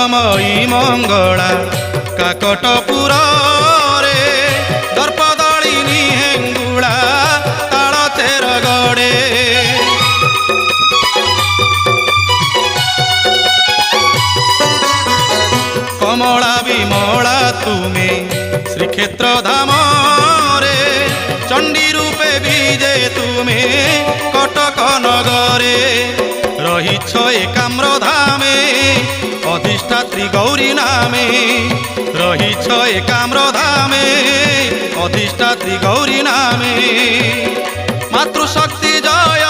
মঙ্গলময়ী মঙ্গলা কাকটপুর রে দর্পদলিনী হেঙ্গুলা তাল তের গড়ে। কমলা বিমলা তুমি শ্রীক্ষেত্র ধাম রে চণ্ডী রূপে বিজে তুমি কটক নগরে। রহিছ একাম্র ধামে অধিষ্ঠাত্রী গৌরী নামে। রহিছ একাম্র ধামে অধিষ্ঠাত্রী গৌরী নামে। মাতৃশক্তি জয়